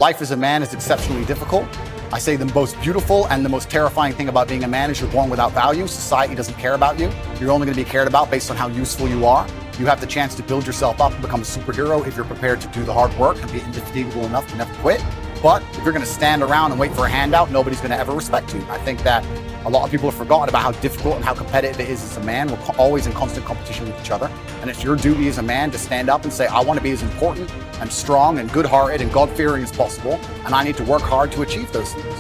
Life as a man is exceptionally difficult. I say the most beautiful and the most terrifying thing about being a man is you're born without value. Society doesn't care about you. You're only going to be cared about based on how useful you are. You have the chance to build yourself up and become a superhero if you're prepared to do the hard work and be indefatigable enough to never quit. But if you're going to stand around and wait for a handout, nobody's going to ever respect you. I think that a lot of people have forgotten about how difficult and how competitive it is as a man. We're always in constant competition with each other. And it's your duty as a man to stand up and say, I want to be as important and strong and good-hearted and God-fearing as possible. And I need to work hard to achieve those things.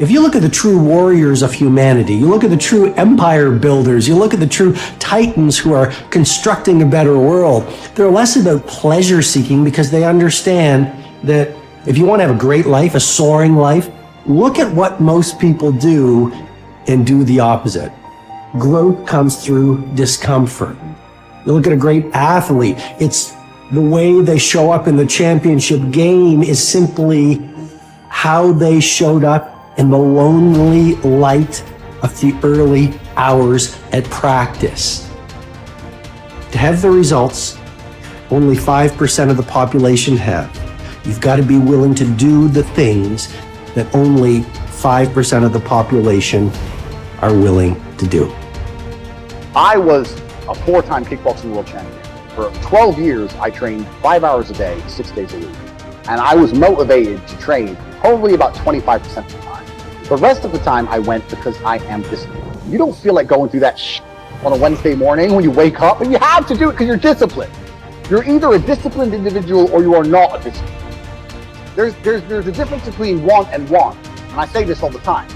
If you look at the true warriors of humanity, you look at the true empire builders, you look at the true titans who are constructing a better world, they're less about pleasure seeking because they understand that if you want to have a great life, a soaring life, look at what most people do and do the opposite. Growth comes through discomfort. You look at a great athlete, it's the way they show up in the championship game is simply how they showed up in the lonely light of the early hours at practice. To have the results only 5% of the population have, you've got to be willing to do the things that only 5% of the population are willing to do. I was a 4-time kickboxing world champion. For 12 years, I trained 5 hours a day, 6 days a week. And I was motivated to train probably about 25% of the time. The rest of the time I went because I am disciplined. You don't feel like going through that on a Wednesday morning when you wake up, and you have to do it because you're disciplined. You're either a disciplined individual or you are not a disciplined. There's a difference between want and want. And I say this all the time.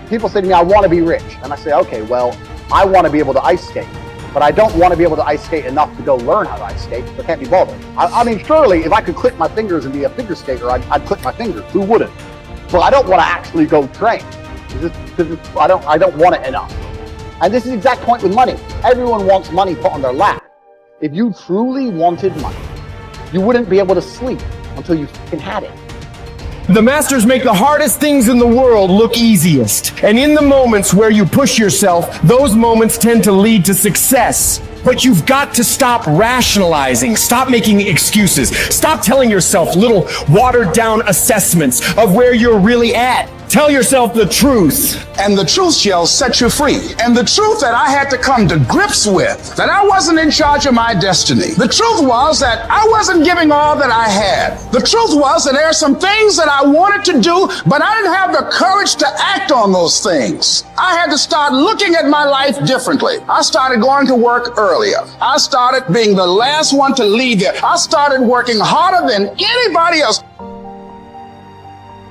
People say to me, I want to be rich. And I say, okay, well, I want to be able to ice skate, but I don't want to be able to ice skate enough to go learn how to ice skate. I can't be bothered. I mean, surely if I could click my fingers and be a figure skater, I'd click my fingers. Who wouldn't? But I don't want to actually go train because I don't want it enough. And this is the exact point with money. Everyone wants money put on their lap. If you truly wanted money, you wouldn't be able to sleep until you fucking had it. The masters make the hardest things in the world look easiest. And in the moments where you push yourself, those moments tend to lead to success. But you've got to stop rationalizing, stop making excuses, stop telling yourself little watered down assessments of where you're really at. Tell yourself the truth. And the truth shall set you free. And the truth that I had to come to grips with, that I wasn't in charge of my destiny. The truth was that I wasn't giving all that I had. The truth was that there are some things that I wanted to do, but I didn't have the courage to act on those things. I had to start looking at my life differently. I started going to work earlier. I started being the last one to leave here. I started working harder than anybody else.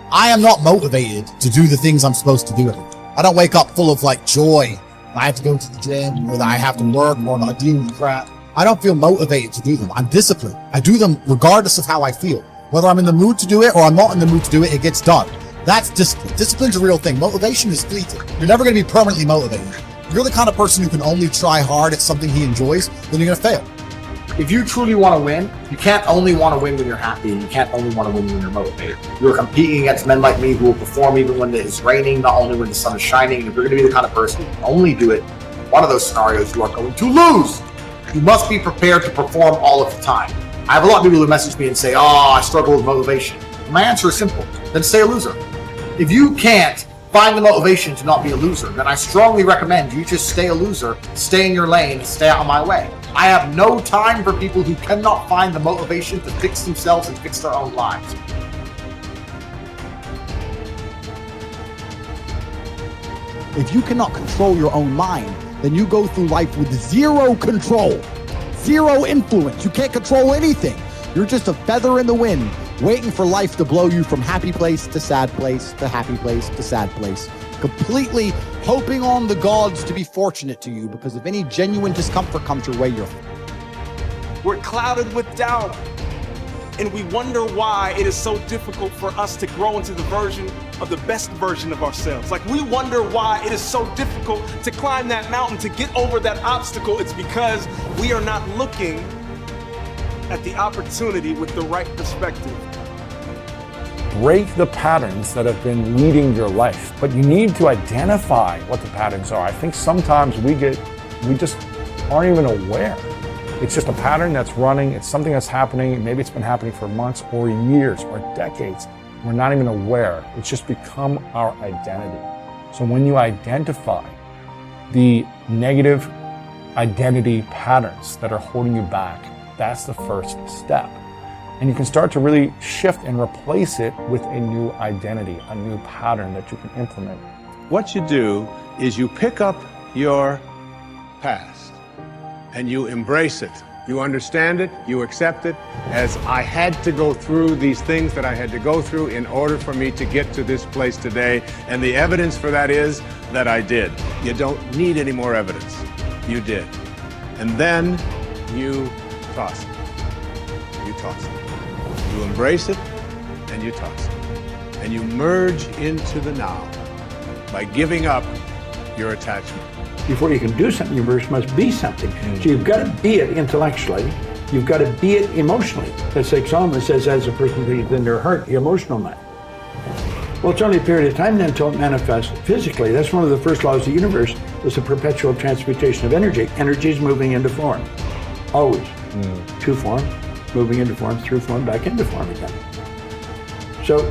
I am not motivated to do the things I'm supposed to do. I don't wake up full of joy. I have to go to the gym, or that I have to work, or I deal with crap. I don't feel motivated to do them. I'm disciplined. I do them regardless of how I feel. Whether I'm in the mood to do it or I'm not in the mood to do it, it gets done. That's discipline. Discipline's a real thing. Motivation is fleeting. You're never going to be permanently motivated. If you're the kind of person who can only try hard at something he enjoys, then you're going to fail. If you truly want to win, you can't only want to win when you're happy, and you can't only want to win when you're motivated. You're competing against men like me who will perform even when it's raining, not only when the sun is shining. And if you're going to be the kind of person who can only do it in one of those scenarios, you are going to lose. You must be prepared to perform all of the time. I have a lot of people who message me and say, I struggle with motivation. My answer is simple. Then stay a loser. If you can't find the motivation to not be a loser, then I strongly recommend you just stay a loser, stay in your lane, stay out of my way. I have no time for people who cannot find the motivation to fix themselves and fix their own lives. If you cannot control your own mind, then you go through life with zero control, zero influence. You can't control anything. You're just a feather in the wind, waiting for life to blow you from happy place to sad place to happy place to sad place, completely hoping on the gods to be fortunate to you, because if any genuine discomfort comes your way, we're clouded with doubt, and we wonder why it is so difficult for us to grow into the best version of ourselves. We wonder why it is so difficult to climb that mountain, to get over that obstacle. It's because we are not looking at the opportunity with the right perspective. Break the patterns that have been leading your life, but you need to identify what the patterns are. I think sometimes we just aren't even aware It's just a pattern that's running. It's something that's happening. Maybe it's been happening for months or years or decades. We're not even aware. It's just become our identity. So when you identify the negative identity patterns that are holding you back, that's the first step. And you can start to really shift and replace it with a new identity, a new pattern that you can implement. What you do is you pick up your past and you embrace it. You understand it, you accept it, as I had to go through these things that I had to go through in order for me to get to this place today. And the evidence for that is that I did. You don't need any more evidence. You did. And then you toss it. You toss it. You embrace it and you toss it. And you merge into the now by giving up your attachment. Before you can do something, you first must be something. So you've got to be it intellectually. You've got to be it emotionally. That's like Solomon says, as a person believes in their heart, the emotional man. Well, it's only a period of time then until it manifests physically. That's one of the first laws of the universe, is the perpetual transmutation of energy. Energy is moving into form, always. To form, moving into form, through form, back into form again. So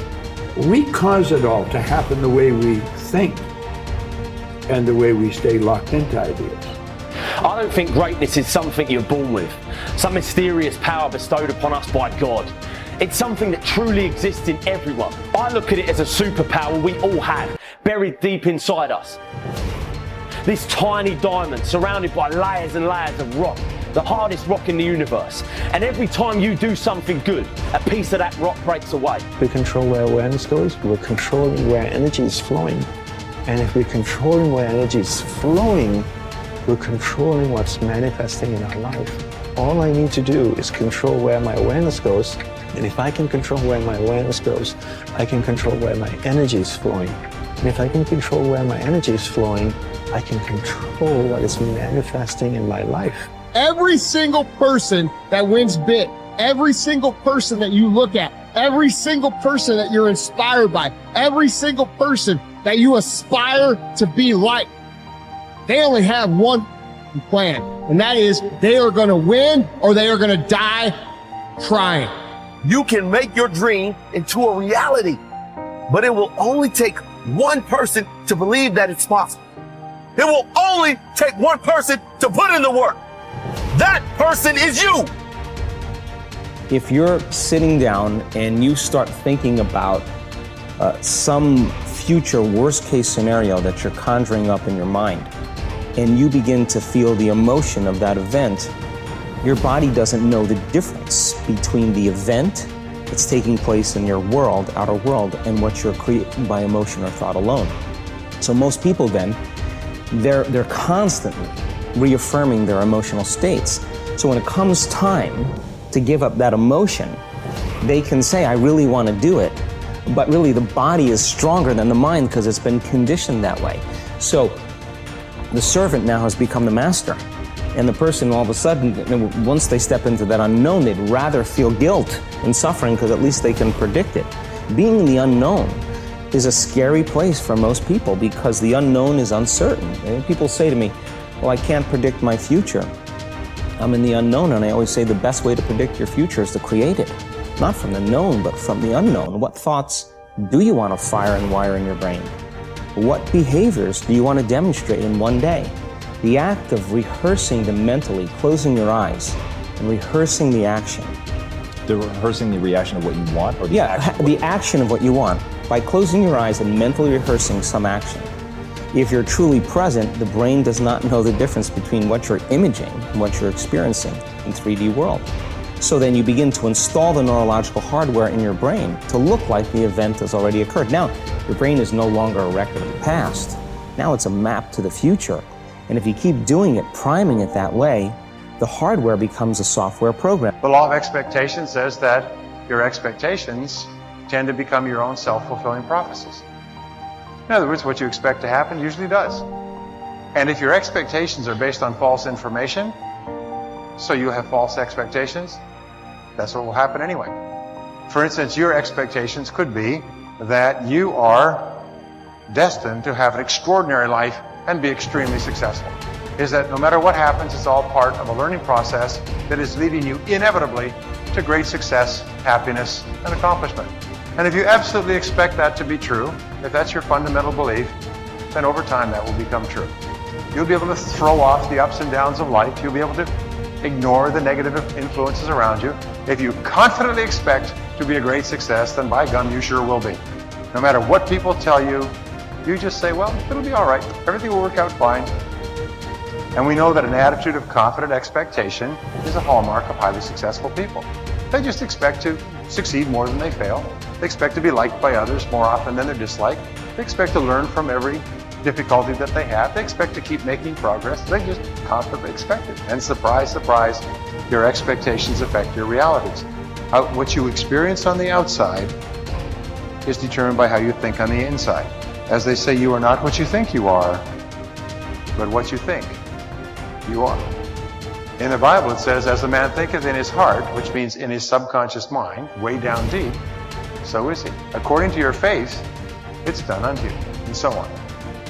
we cause it all to happen the way we think and the way we stay locked into ideas. I don't think greatness is something you're born with, some mysterious power bestowed upon us by God. It's something that truly exists in everyone. I look at it as a superpower we all have, buried deep inside us. This tiny diamond surrounded by layers and layers of rock, the hardest rock in the universe. And every time you do something good, a piece of that rock breaks away. We control where awareness goes, we're controlling where energy is flowing. And if we're controlling where energy is flowing, we're controlling what's manifesting in our life. All I need to do is control where my awareness goes. And if I can control where my awareness goes, I can control where my energy is flowing. And if I can control where my energy is flowing, I can control what is manifesting in my life. Every single person that wins big, every single person that you look at, every single person that you're inspired by, every single person that you aspire to be like, they only have one plan, and that is they are going to win or they are going to die trying. You can make your dream into a reality, but it will only take one person to believe that it's possible. It will only take one person to put in the work. That person is you. If you're sitting down and you start thinking about some future worst case scenario that you're conjuring up in your mind, and you begin to feel the emotion of that event, your body doesn't know the difference between the event that's taking place in your world, outer world, and what you're creating by emotion or thought alone. So most people then, they're constantly reaffirming their emotional states. So when it comes time to give up that emotion, they can say, I really want to do it, but really the body is stronger than the mind because it's been conditioned that way. So the servant now has become the master. And the person all of a sudden, once they step into that unknown, they'd rather feel guilt and suffering because at least they can predict it. Being in the unknown is a scary place for most people because the unknown is uncertain. And people say to me, well, I can't predict my future. I'm in the unknown, and I always say the best way to predict your future is to create it. Not from the known, but from the unknown. What thoughts do you want to fire and wire in your brain? What behaviors do you want to demonstrate in one day? The act of rehearsing them mentally, closing your eyes, and rehearsing the action. Rehearsing the reaction of what you want? Or the action? The action of what you want. By closing your eyes and mentally rehearsing some action. If you're truly present, the brain does not know the difference between what you're imaging and what you're experiencing in 3D world. So then you begin to install the neurological hardware in your brain to look like the event has already occurred. Now, your brain is no longer a record of the past. Now it's a map to the future. And if you keep doing it, priming it that way, the hardware becomes a software program. The law of expectation says that your expectations tend to become your own self-fulfilling prophecies. In other words, what you expect to happen usually does. And if your expectations are based on false information, so you have false expectations, that's what will happen anyway. For instance, your expectations could be that you are destined to have an extraordinary life and be extremely successful. is that no matter what happens, it's all part of a learning process that is leading you inevitably to great success, happiness, and accomplishment. And if you absolutely expect that to be true, if that's your fundamental belief, then over time that will become true. You'll be able to throw off the ups and downs of life. You'll be able to ignore the negative influences around you. If you confidently expect to be a great success, then by gum, you sure will be. No matter what people tell you, you just say, well, it'll be all right. Everything will work out fine. And we know that an attitude of confident expectation is a hallmark of highly successful people. They just expect to succeed more than they fail. They expect to be liked by others more often than they're disliked. They expect to learn from every difficulty that they have. They expect to keep making progress. They just confidently expect it. And surprise, surprise, your expectations affect your realities. What you experience on the outside is determined by how you think on the inside. As they say, you are not what you think you are, but what you think you are. In the Bible it says, as a man thinketh in his heart, which means in his subconscious mind, way down deep, so is he. According to your faith, it's done unto you, and so on.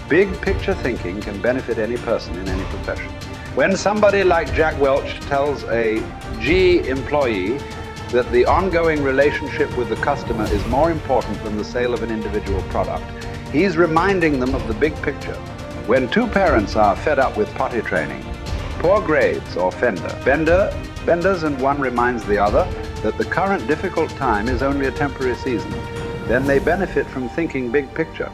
Big picture thinking can benefit any person in any profession. When somebody like Jack Welch tells a G employee that the ongoing relationship with the customer is more important than the sale of an individual product, he's reminding them of the big picture. When two parents are fed up with potty training, poor grades or benders, and one reminds the other that the current difficult time is only a temporary season, then they benefit from thinking big picture.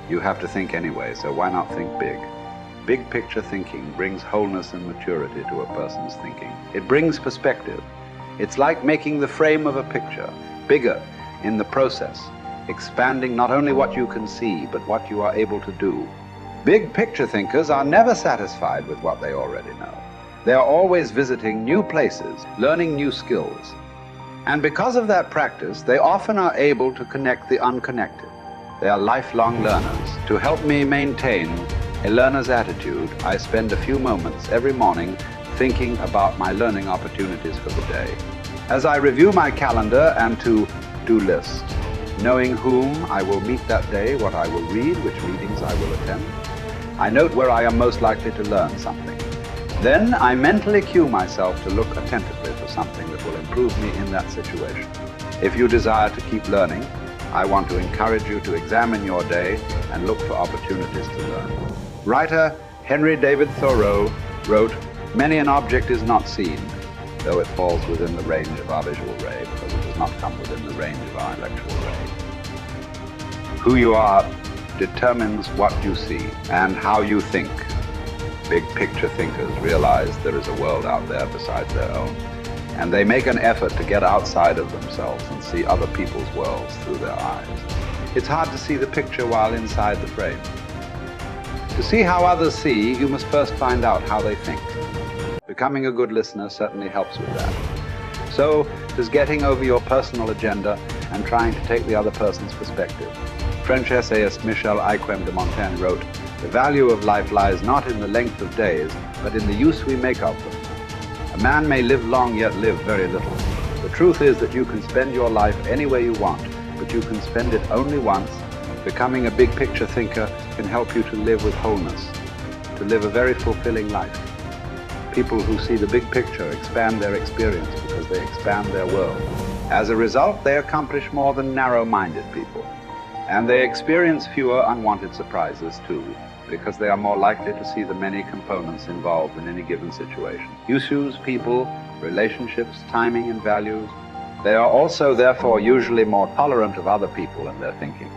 You have to think anyway, so why not think big? Big picture thinking brings wholeness and maturity to a person's thinking. It brings perspective. It's like making the frame of a picture bigger in the process, expanding not only what you can see, but what you are able to do. Big picture thinkers are never satisfied with what they already know. They are always visiting new places, learning new skills. And because of that practice, they often are able to connect the unconnected. They are lifelong learners. To help me maintain a learner's attitude, I spend a few moments every morning thinking about my learning opportunities for the day. As I review my calendar and to-do list, knowing whom I will meet that day, what I will read, which meetings I will attend, I note where I am most likely to learn something. Then I mentally cue myself to look attentively for something that will improve me in that situation. If you desire to keep learning, I want to encourage you to examine your day and look for opportunities to learn. Writer Henry David Thoreau wrote, "Many an object is not seen, though it falls within the range of our visual ray, because it does not come within the range of our intellectual ray." Who you are determines what you see and how you think. Big picture thinkers realize there is a world out there besides their own, and they make an effort to get outside of themselves and see other people's worlds through their eyes. It's hard to see the picture while inside the frame. To see how others see, you must first find out how they think. Becoming a good listener certainly helps with that. So does getting over your personal agenda and trying to take the other person's perspective. French essayist Michel Ayquem de Montaigne wrote, "The value of life lies not in the length of days, but in the use we make of them." A man may live long yet live very little. The truth is that you can spend your life any way you want, but you can spend it only once. Becoming a big picture thinker can help you to live with wholeness, to live a very fulfilling life. People who see the big picture expand their experience because they expand their world. As a result, they accomplish more than narrow-minded people. And they experience fewer unwanted surprises too, because they are more likely to see the many components involved in any given situation. Issues, people, relationships, timing, and values. They are also, therefore, usually more tolerant of other people and their thinking.